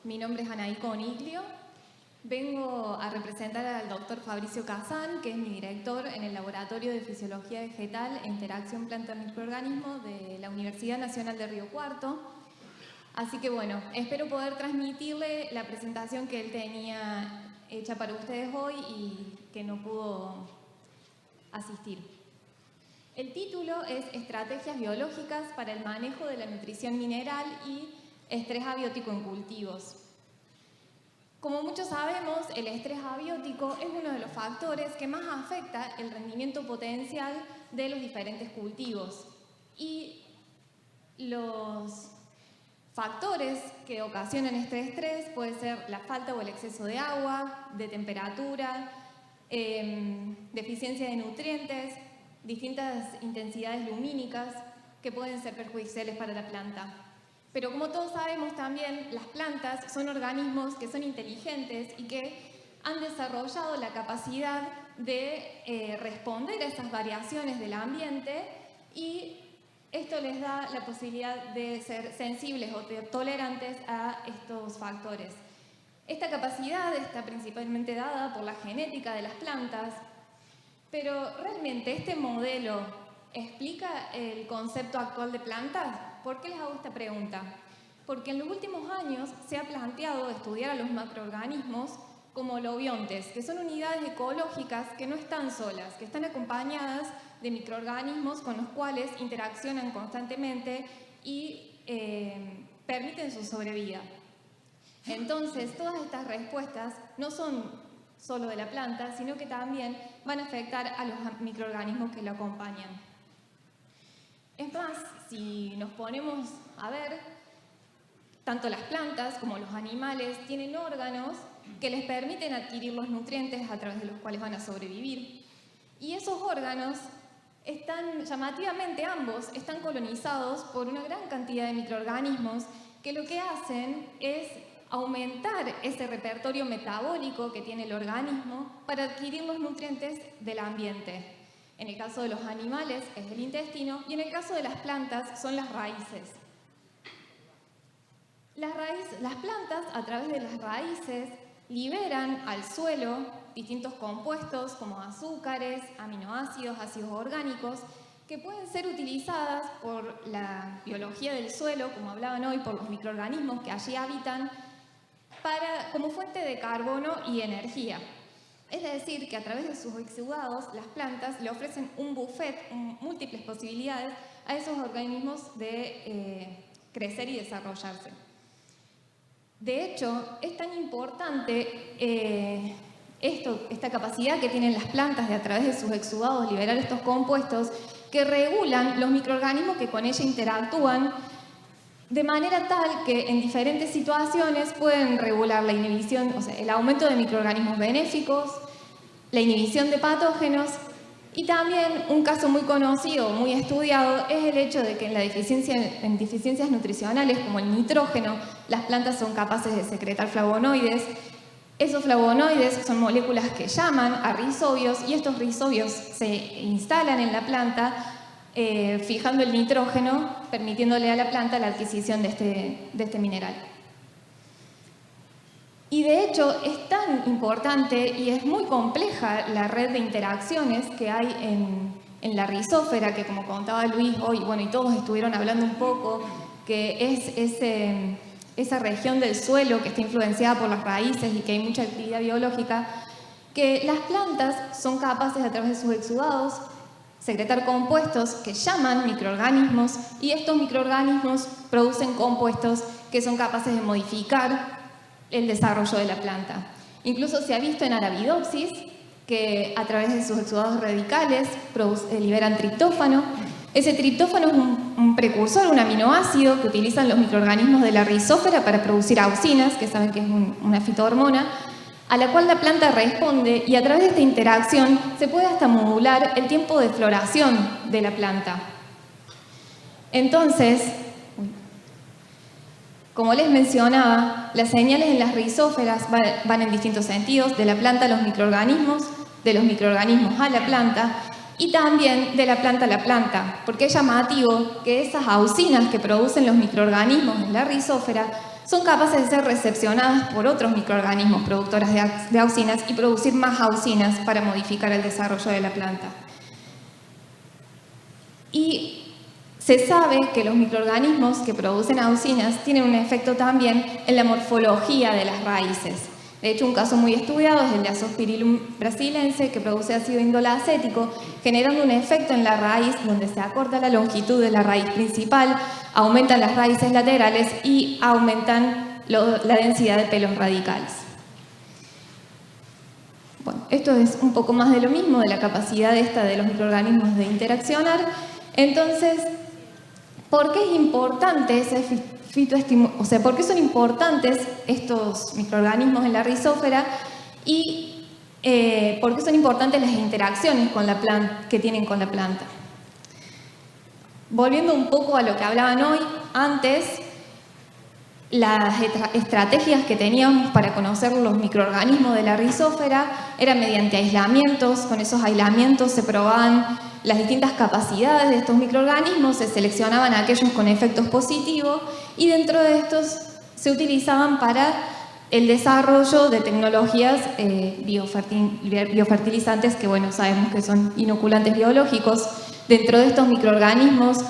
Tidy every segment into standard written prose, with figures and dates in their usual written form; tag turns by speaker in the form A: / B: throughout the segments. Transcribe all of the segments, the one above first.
A: Mi nombre es Anaí Coniglio. Vengo a representar al doctor Fabricio Kazan, que es mi director en el Laboratorio de Fisiología Vegetal e Interacción Planta-Microorganismo de la Universidad Nacional de Río Cuarto. Así que bueno, espero poder transmitirle la presentación que él tenía hecha para ustedes hoy y que no pudo asistir. El título es Estrategias biológicas para el manejo de la nutrición mineral y estrés abiótico en cultivos. Como muchos sabemos, el estrés abiótico es uno de los factores que más afecta el rendimiento potencial de los diferentes cultivos. Y los factores que ocasionan este estrés puede ser la falta o el exceso de agua, de temperatura, deficiencia de nutrientes, distintas intensidades lumínicas que pueden ser perjudiciales para la planta. Pero como todos sabemos también, las plantas son organismos que son inteligentes y que han desarrollado la capacidad de responder a esas variaciones del ambiente, y esto les da la posibilidad de ser sensibles o tolerantes a estos factores. Esta capacidad está principalmente dada por la genética de las plantas, pero ¿realmente este modelo explica el concepto actual de plantas? ¿Por qué les hago esta pregunta? Porque en los últimos años se ha planteado estudiar a los macroorganismos como holobiontes, que son unidades ecológicas que no están solas, que están acompañadas de microorganismos con los cuales interaccionan constantemente y permiten su sobrevida. Entonces, todas estas respuestas no son solo de la planta, sino que también van a afectar a los microorganismos que lo acompañan. Es más, si nos ponemos a ver, tanto las plantas como los animales tienen órganos que les permiten adquirir los nutrientes a través de los cuales van a sobrevivir. Y esos órganos llamativamente ambos, están colonizados por una gran cantidad de microorganismos que lo que hacen es aumentar ese repertorio metabólico que tiene el organismo para adquirir los nutrientes del ambiente. En el caso de los animales es el intestino y en el caso de las plantas son las raíces. Las plantas, a través de las raíces, liberan al suelo distintos compuestos como azúcares, aminoácidos, ácidos orgánicos, que pueden ser utilizadas por la biología del suelo, como hablaban hoy, por los microorganismos que allí habitan, como fuente de carbono y energía. Es decir, que a través de sus exudados, las plantas le ofrecen un buffet, múltiples posibilidades a esos organismos de crecer y desarrollarse. De hecho, es tan importante esta capacidad que tienen las plantas de a través de sus exudados liberar estos compuestos que regulan los microorganismos que con ella interactúan, de manera tal que en diferentes situaciones pueden regular la inhibición, o sea, el aumento de microorganismos benéficos, la inhibición de patógenos, y también un caso muy conocido, muy estudiado, es el hecho de que en deficiencias nutricionales como el nitrógeno, las plantas son capaces de secretar flavonoides. Esos flavonoides son moléculas que llaman a rizobios y estos rizobios se instalan en la planta fijando el nitrógeno, permitiéndole a la planta la adquisición de este mineral. Y de hecho es tan importante y es muy compleja la red de interacciones que hay en la rizósfera, que como contaba Luis hoy, bueno, y todos estuvieron hablando un poco, que es esa región del suelo que está influenciada por las raíces y que hay mucha actividad biológica, que las plantas son capaces a través de sus exudados secretar compuestos que llaman microorganismos, y estos microorganismos producen compuestos que son capaces de modificar el desarrollo de la planta. Incluso se ha visto en Arabidopsis que a través de sus exudados radicales liberan triptófano. Ese triptófano es un precursor, un aminoácido que utilizan los microorganismos de la rizósfera para producir auxinas, que saben que es una fitohormona, a la cual la planta responde, y a través de esta interacción se puede hasta modular el tiempo de floración de la planta. Entonces, como les mencionaba, las señales en las rizósferas van en distintos sentidos, de la planta a los microorganismos, de los microorganismos a la planta, y también de la planta a la planta, porque es llamativo que esas auxinas que producen los microorganismos en la rizósfera son capaces de ser recepcionadas por otros microorganismos productores de auxinas y producir más auxinas para modificar el desarrollo de la planta. Y se sabe que los microorganismos que producen auxinas tienen un efecto también en la morfología de las raíces. De hecho, un caso muy estudiado es el de Azospirillum brasilense, que produce ácido indolacético, generando un efecto en la raíz donde se acorta la longitud de la raíz principal, aumentan las raíces laterales y aumentan la densidad de pelos radicales. Bueno, esto es un poco más de lo mismo, de la capacidad esta de los microorganismos de interaccionar. Entonces, ¿por qué es importante ese ¿por qué son importantes estos microorganismos en la rizósfera y por qué son importantes las interacciones con la planta, que tienen con la planta? Volviendo un poco a lo que hablaban hoy, antes, las estrategias que teníamos para conocer los microorganismos de la rizósfera eran mediante aislamientos. Con esos aislamientos se probaban las distintas capacidades de estos microorganismos, se seleccionaban aquellos con efectos positivos y dentro de estos se utilizaban para el desarrollo de tecnologías biofertilizantes que, bueno, sabemos que son inoculantes biológicos. Dentro de estos microorganismos,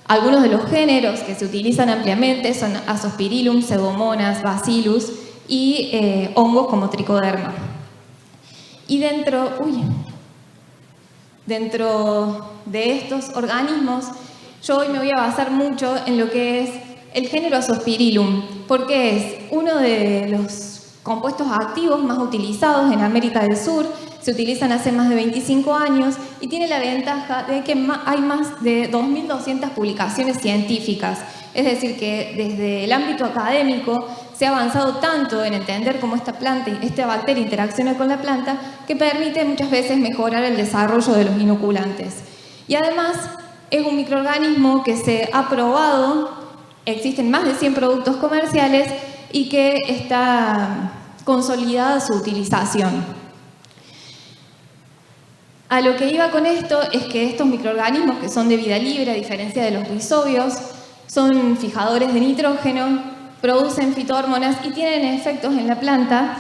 A: algunos de los géneros que se utilizan ampliamente son Azospirillum, Pseudomonas, Bacillus y hongos como Trichoderma. Y dentro de estos organismos, yo hoy me voy a basar mucho en lo que es el género Azospirillum, porque es uno de los compuestos activos más utilizados en América del Sur, se utilizan hace más de 25 años y tiene la ventaja de que hay más de 2.200 publicaciones científicas. Es decir, que desde el ámbito académico se ha avanzado tanto en entender cómo esta bacteria interacciona con la planta, que permite muchas veces mejorar el desarrollo de los inoculantes. Y además es un microorganismo que se ha probado, existen más de 100 productos comerciales y que está consolidada su utilización. A lo que iba con esto es que estos microorganismos que son de vida libre, a diferencia de los rizobios, son fijadores de nitrógeno, producen fitohormonas y tienen efectos en la planta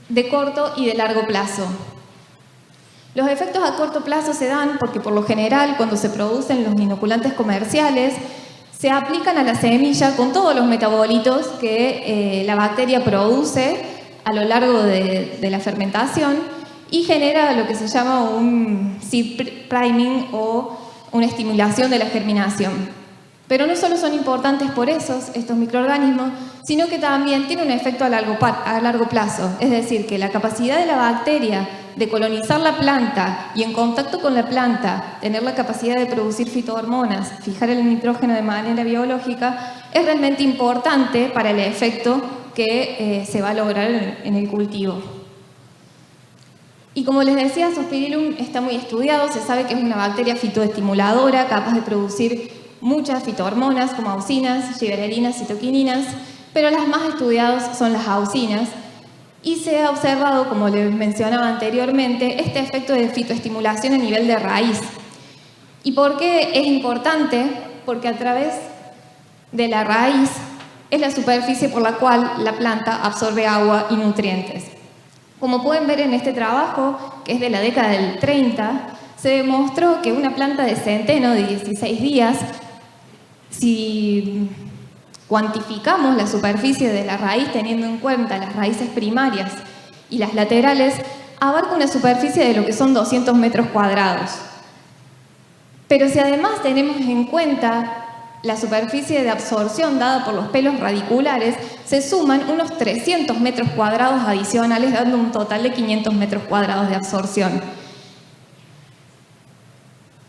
A: de corto y de largo plazo. Los efectos a corto plazo se dan porque por lo general cuando se producen los inoculantes comerciales se aplican a la semilla con todos los metabolitos que la bacteria produce a lo largo de la fermentación y genera lo que se llama un seed priming o una estimulación de la germinación. Pero no solo son importantes por estos microorganismos, sino que también tienen un efecto a largo plazo. Es decir, que la capacidad de la bacteria de colonizar la planta y en contacto con la planta tener la capacidad de producir fitohormonas, fijar el nitrógeno de manera biológica, es realmente importante para el efecto que se va a lograr en el cultivo. Y como les decía, Azospirillum está muy estudiado, se sabe que es una bacteria fitoestimuladora capaz de producir muchas fitohormonas como auxinas, giberelinas, citoquininas, pero las más estudiadas son las auxinas y se ha observado, como les mencionaba anteriormente, este efecto de fitoestimulación a nivel de raíz. ¿Y por qué es importante? Porque a través de la raíz es la superficie por la cual la planta absorbe agua y nutrientes. Como pueden ver en este trabajo, que es de la década del 30, se demostró que una planta de centeno de 16 días, si cuantificamos la superficie de la raíz teniendo en cuenta las raíces primarias y las laterales, abarca una superficie de lo que son 200 metros cuadrados. Pero si además tenemos en cuenta la superficie de absorción dada por los pelos radiculares, se suman unos 300 metros cuadrados adicionales, dando un total de 500 metros cuadrados de absorción.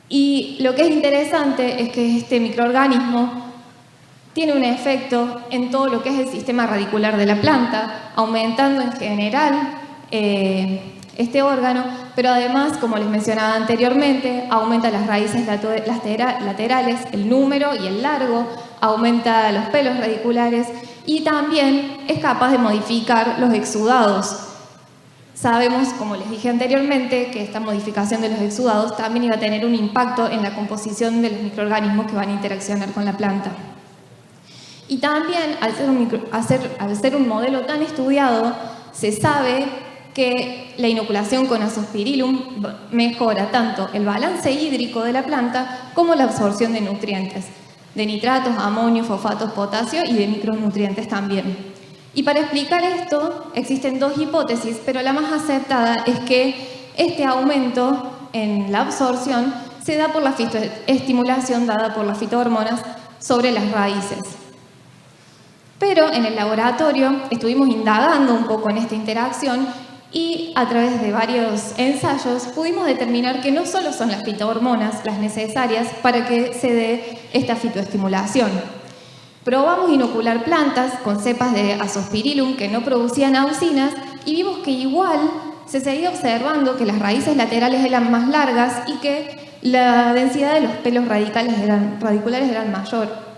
A: Y lo que es interesante es que este microorganismo tiene un efecto en todo lo que es el sistema radicular de la planta, aumentando en general este órgano, pero además, como les mencionaba anteriormente, aumenta las raíces laterales, el número y el largo, aumenta los pelos radiculares y también es capaz de modificar los exudados. Sabemos, como les dije anteriormente, que esta modificación de los exudados también iba a tener un impacto en la composición de los microorganismos que van a interaccionar con la planta. Y también, al ser un modelo tan estudiado, se sabe que la inoculación con Azospirillum mejora tanto el balance hídrico de la planta como la absorción de nutrientes, de nitratos, amonio, fosfatos, potasio y de micronutrientes también. Y para explicar esto existen dos hipótesis, pero la más aceptada es que este aumento en la absorción se da por la fitoestimulación dada por las fitohormonas sobre las raíces. Pero en el laboratorio estuvimos indagando un poco en esta interacción y a través de varios ensayos pudimos determinar que no solo son las fitohormonas las necesarias para que se dé esta fitoestimulación. Probamos inocular plantas con cepas de Azospirillum que no producían auxinas y vimos que igual se seguía observando que las raíces laterales eran más largas y que la densidad de los pelos radiculares eran mayor.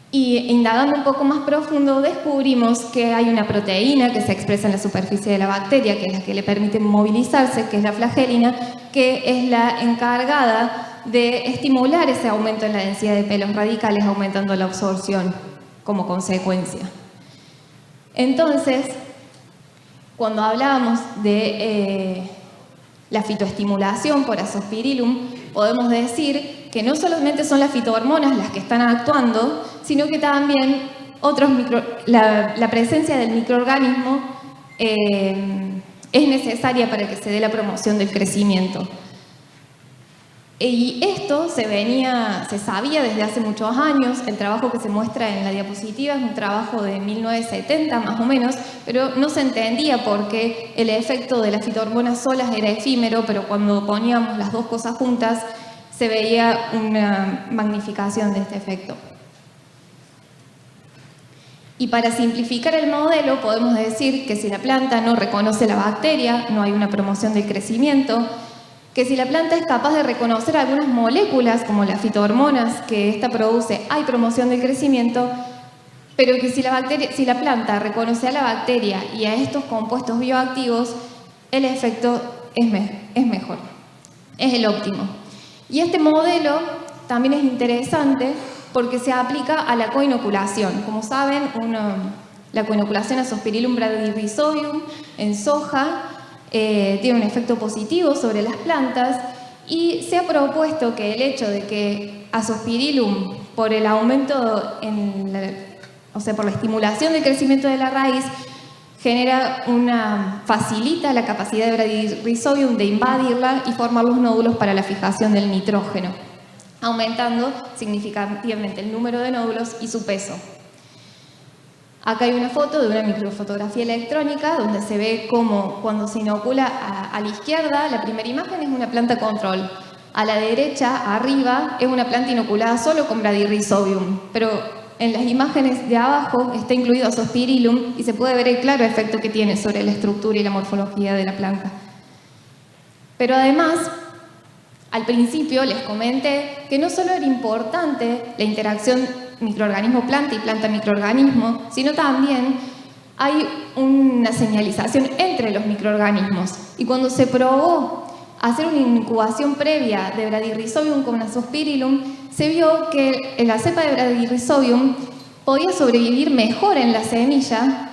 A: Y indagando un poco más profundo descubrimos que hay una proteína que se expresa en la superficie de la bacteria, que es la que le permite movilizarse, que es la flagelina, que es la encargada de estimular ese aumento en la densidad de pelos radicales, aumentando la absorción como consecuencia. Entonces, cuando hablábamos de la fitoestimulación por Azospirillum, podemos decir que no solamente son las fitohormonas las que están actuando, sino que también la presencia del microorganismo es necesaria para que se dé la promoción del crecimiento. Y esto se sabía desde hace muchos años. El trabajo que se muestra en la diapositiva es un trabajo de 1970 más o menos, pero no se entendía por qué el efecto de las fitohormonas solas era efímero, pero cuando poníamos las dos cosas juntas se veía una magnificación de este efecto. Y para simplificar el modelo podemos decir que si la planta no reconoce la bacteria, no hay una promoción del crecimiento, que si la planta es capaz de reconocer algunas moléculas, como las fitohormonas que ésta produce, hay promoción del crecimiento, pero que si la planta reconoce a la bacteria y a estos compuestos bioactivos, el efecto es mejor, es el óptimo. Y este modelo también es interesante porque se aplica a la coinoculación. Como saben, la coinoculación Azospirillum bradyrhizobium en soja tiene un efecto positivo sobre las plantas y se ha propuesto que el hecho de que Azospirillum, por el aumento por la estimulación del crecimiento de la raíz, facilita la capacidad de bradyrhizobium de invadirla y formar los nódulos para la fijación del nitrógeno, aumentando significativamente el número de nódulos y su peso. Acá hay una foto de una microfotografía electrónica donde se ve cómo cuando se inocula a la izquierda, la primera imagen es una planta control. A la derecha, arriba, es una planta inoculada solo con bradyrhizobium, pero en las imágenes de abajo está incluido Azospirillum y se puede ver el claro efecto que tiene sobre la estructura y la morfología de la planta. Pero además, al principio les comenté que no solo era importante la interacción microorganismo-planta y planta-microorganismo, sino también hay una señalización entre los microorganismos. Y cuando se probó hacer una incubación previa de bradyrhizobium con Azospirillum, se vio que la cepa de bradyrhizobium podía sobrevivir mejor en la semilla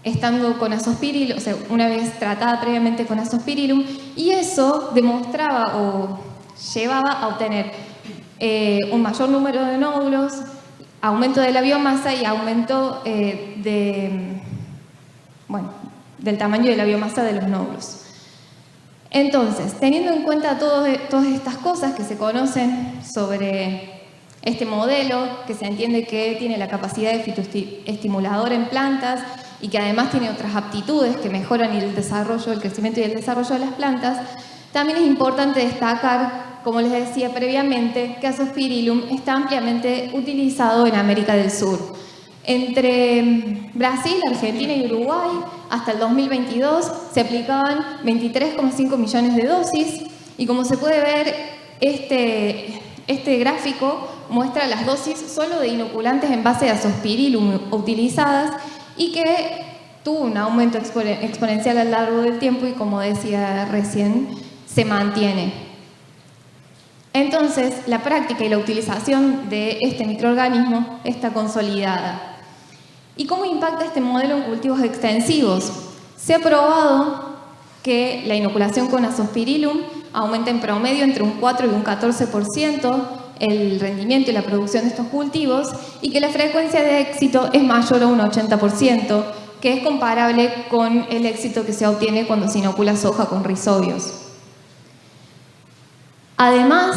A: estando con Azospirillum, o sea, una vez tratada previamente con Azospirillum, y eso demostraba o llevaba a obtener un mayor número de nódulos, aumento de la biomasa y aumento del tamaño de la biomasa de los nódulos. Entonces, teniendo en cuenta todas estas cosas que se conocen sobre este modelo, que se entiende que tiene la capacidad de fitoestimulador en plantas y que además tiene otras aptitudes que mejoran el crecimiento y el desarrollo de las plantas, también es importante destacar, como les decía previamente, que Azospirillum está ampliamente utilizado en América del Sur. Entre Brasil, Argentina y Uruguay, hasta el 2022 se aplicaban 23,5 millones de dosis y como se puede ver, este gráfico muestra las dosis solo de inoculantes en base de Azospirillum utilizadas y que tuvo un aumento exponencial a lo largo del tiempo y como decía recién, se mantiene. Entonces, la práctica y la utilización de este microorganismo está consolidada. ¿Y cómo impacta este modelo en cultivos extensivos? Se ha probado que la inoculación con Azospirillum aumenta en promedio entre un 4 y un 14% el rendimiento y la producción de estos cultivos y que la frecuencia de éxito es mayor a un 80%, que es comparable con el éxito que se obtiene cuando se inocula soja con rizobios. Además,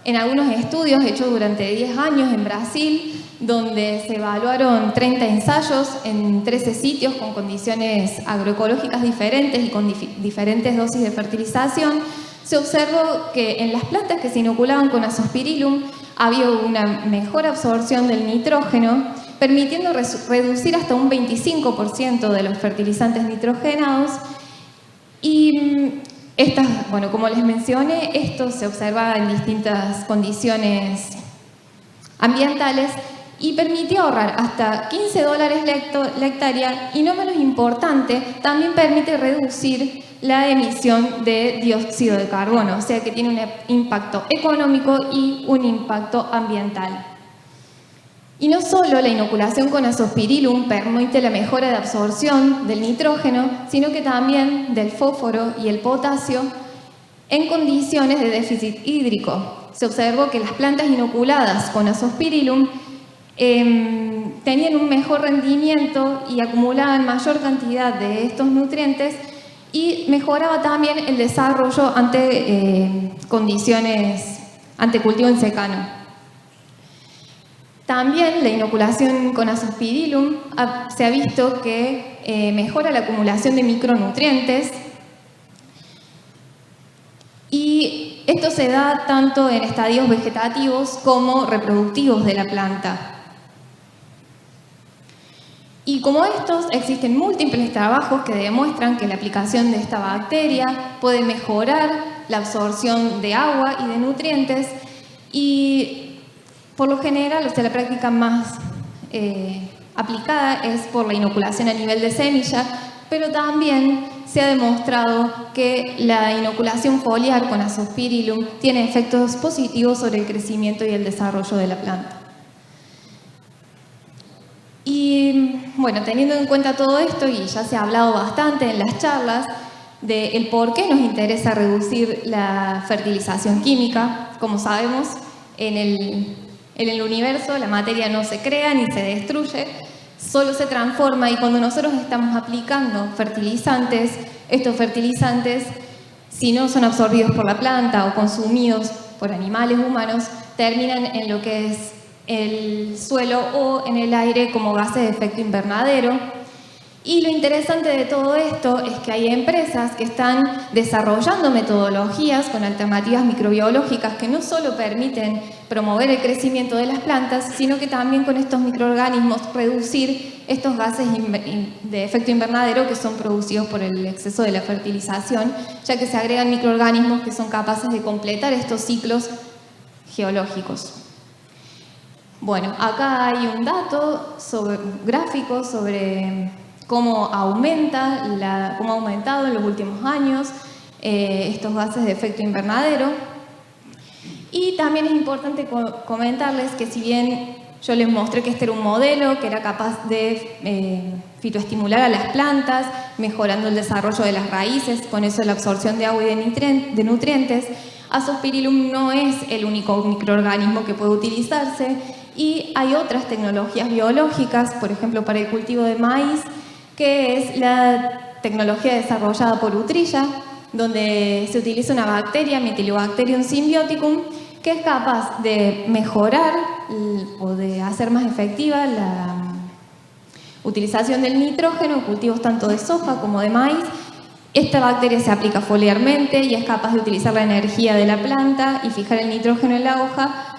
A: en algunos estudios hechos durante 10 años en Brasil, donde se evaluaron 30 ensayos en 13 sitios con condiciones agroecológicas diferentes y con diferentes dosis de fertilización, se observó que en las plantas que se inoculaban con Azospirillum había una mejor absorción del nitrógeno, permitiendo reducir hasta un 25% de los fertilizantes nitrogenados. Y bueno, como les mencioné, esto se observa en distintas condiciones ambientales y permitió ahorrar hasta $15 la hectárea y, no menos importante, también permite reducir la emisión de dióxido de carbono, o sea que tiene un impacto económico y un impacto ambiental. Y no solo la inoculación con Azospirillum permite la mejora de absorción del nitrógeno, sino que también del fósforo y el potasio en condiciones de déficit hídrico. Se observó que las plantas inoculadas con Azospirillum tenían un mejor rendimiento y acumulaban mayor cantidad de estos nutrientes y mejoraba también el desarrollo ante cultivo en secano. También la inoculación con Azospirillum se ha visto que mejora la acumulación de micronutrientes y esto se da tanto en estadios vegetativos como reproductivos de la planta. Y como estos, existen múltiples trabajos que demuestran que la aplicación de esta bacteria puede mejorar la absorción de agua y de nutrientes y por lo general, la práctica más aplicada es por la inoculación a nivel de semilla, pero también se ha demostrado que la inoculación foliar con Azospirillum tiene efectos positivos sobre el crecimiento y el desarrollo de la planta. Y bueno, teniendo en cuenta todo esto, y ya se ha hablado bastante en las charlas, del por qué nos interesa reducir la fertilización química. Como sabemos, en el universo la materia no se crea ni se destruye, solo se transforma, y cuando nosotros estamos aplicando fertilizantes, estos fertilizantes, si no son absorbidos por la planta o consumidos por animales humanos, terminan en lo que es el suelo o en el aire como gases de efecto invernadero. Y lo interesante de todo esto es que hay empresas que están desarrollando metodologías con alternativas microbiológicas que no solo permiten promover el crecimiento de las plantas, sino que también con estos microorganismos reducir estos gases de efecto invernadero que son producidos por el exceso de la fertilización, ya que se agregan microorganismos que son capaces de completar estos ciclos geológicos. Bueno, acá hay un dato gráfico sobre cómo ha aumentado en los últimos años estos gases de efecto invernadero. Y también es importante comentarles que si bien yo les mostré que este era un modelo que era capaz de fitoestimular a las plantas, mejorando el desarrollo de las raíces, con eso la absorción de agua y de nutrientes, Azospirillum no es el único microorganismo que puede utilizarse y hay otras tecnologías biológicas, por ejemplo para el cultivo de maíz, que es la tecnología desarrollada por Utrilla, donde se utiliza una bacteria, Metilobacterium symbioticum, que es capaz de mejorar o de hacer más efectiva la utilización del nitrógeno en cultivos tanto de soja como de maíz. Esta bacteria se aplica foliarmente y es capaz de utilizar la energía de la planta y fijar el nitrógeno en la hoja,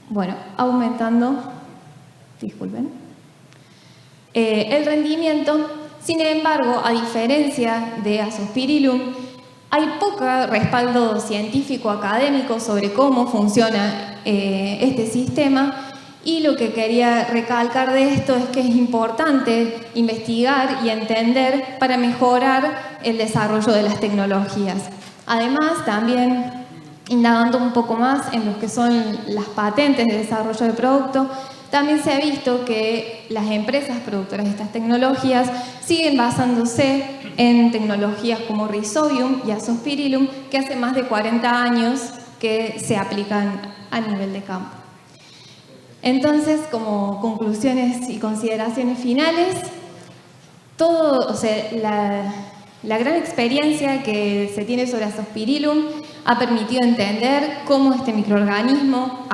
A: bueno, aumentando, disculpen, el rendimiento. Sin embargo, a diferencia de Azospirillum, hay poco respaldo científico académico sobre cómo funciona este sistema, y lo que quería recalcar de esto es que es importante investigar y entender para mejorar el desarrollo de las tecnologías. Además, también indagando un poco más en lo que son las patentes de desarrollo de producto, también se ha visto que las empresas productoras de estas tecnologías siguen basándose en tecnologías como Rhizobium y Azospirillum, que hace más de 40 años que se aplican a nivel de campo. Entonces, como conclusiones y consideraciones finales, la gran experiencia que se tiene sobre Azospirillum ha permitido entender cómo este microorganismo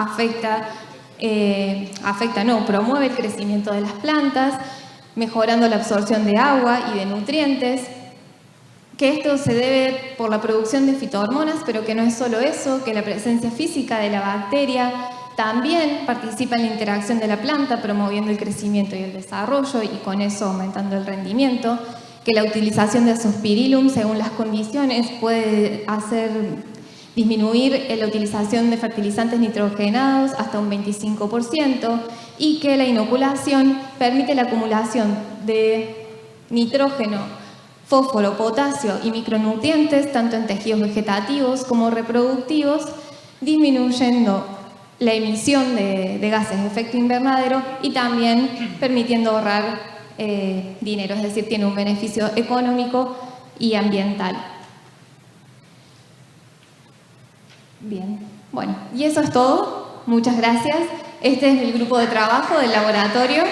A: promueve el crecimiento de las plantas, mejorando la absorción de agua y de nutrientes, que esto se debe por la producción de fitohormonas, pero que no es solo eso, que la presencia física de la bacteria también participa en la interacción de la planta, promoviendo el crecimiento y el desarrollo y con eso aumentando el rendimiento, que la utilización de Azospirillum, según las condiciones, puede hacer disminuir la utilización de fertilizantes nitrogenados hasta un 25% y que la inoculación permite la acumulación de nitrógeno, fósforo, potasio y micronutrientes tanto en tejidos vegetativos como reproductivos, disminuyendo la emisión de gases de efecto invernadero y también permitiendo ahorrar dinero, es decir, tiene un beneficio económico y ambiental. Bien, bueno, y eso es todo. Muchas gracias. Este es el grupo de trabajo del laboratorio.